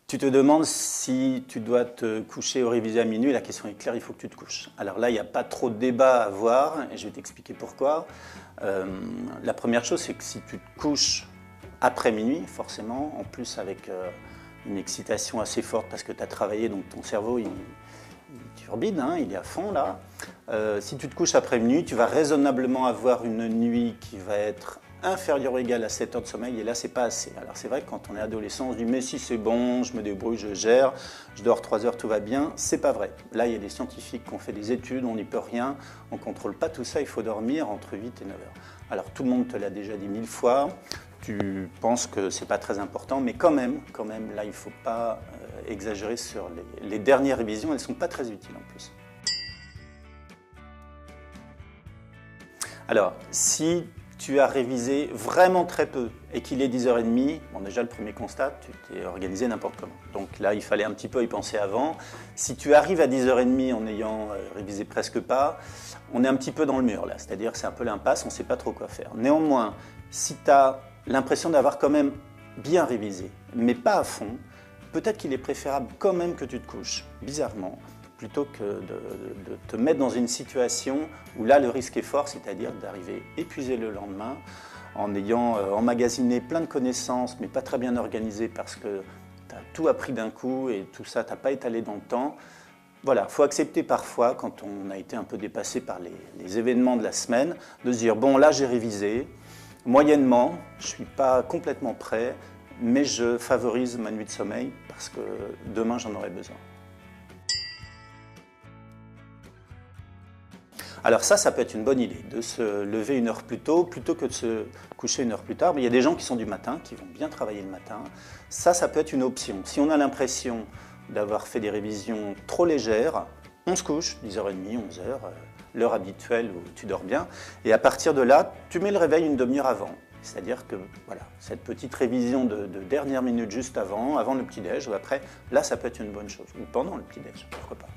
Tu te demandes si tu dois te coucher ou réviser à minuit, la question est claire, il faut que tu te couches. Alors là, il n'y a pas trop de débat à avoir, et je vais t'expliquer pourquoi. La première chose, c'est que si tu te couches après minuit, forcément, en plus avec une excitation assez forte parce que tu as travaillé, donc ton cerveau, il turbine, hein, il est à fond là. Si tu te couches après minuit, tu vas raisonnablement avoir une nuit qui va être inférieure ou égale à 7 heures de sommeil, et là, c'est pas assez. Alors c'est vrai que quand on est adolescent, on se dit « mais si c'est bon, je me débrouille, je gère, je dors 3 heures, tout va bien », c'est pas vrai. Là, il y a des scientifiques qui ont fait des études, on n'y peut rien, on contrôle pas tout ça, il faut dormir entre 8 et 9 heures. Alors tout le monde te l'a déjà dit 1000 fois, tu penses que c'est pas très important, mais quand même, là, il faut pas exagérer sur les dernières révisions, elles sont pas très utiles en plus. Alors, si tu as révisé vraiment très peu et qu'il est 10h30, bon déjà le premier constat, tu t'es organisé n'importe comment. Donc là, il fallait un petit peu y penser avant. Si tu arrives à 10h30 en ayant révisé presque pas, on est un petit peu dans le mur là, c'est-à-dire que c'est un peu l'impasse, on ne sait pas trop quoi faire. Néanmoins, si tu as l'impression d'avoir quand même bien révisé, mais pas à fond, peut-être qu'il est préférable quand même que tu te couches, bizarrement, plutôt que de te mettre dans une situation où là le risque est fort, c'est-à-dire d'arriver épuisé le lendemain en ayant emmagasiné plein de connaissances mais pas très bien organisées parce que tu as tout appris d'un coup et tout ça, tu n'as pas étalé dans le temps. Voilà, il faut accepter parfois, quand on a été un peu dépassé par les événements de la semaine, de se dire bon là j'ai révisé, moyennement, je ne suis pas complètement prêt, mais je favorise ma nuit de sommeil parce que demain j'en aurai besoin. Alors ça peut être une bonne idée, de se lever une heure plus tôt, plutôt que de se coucher une heure plus tard. Mais il y a des gens qui sont du matin, qui vont bien travailler le matin. Ça peut être une option. Si on a l'impression d'avoir fait des révisions trop légères, on se couche, 10h30, 11h, l'heure habituelle où tu dors bien. Et à partir de là, tu mets le réveil une demi-heure avant. C'est-à-dire que voilà, cette petite révision de dernière minute juste avant le petit-déj ou après, là ça peut être une bonne chose. Ou pendant le petit-déj, pourquoi pas.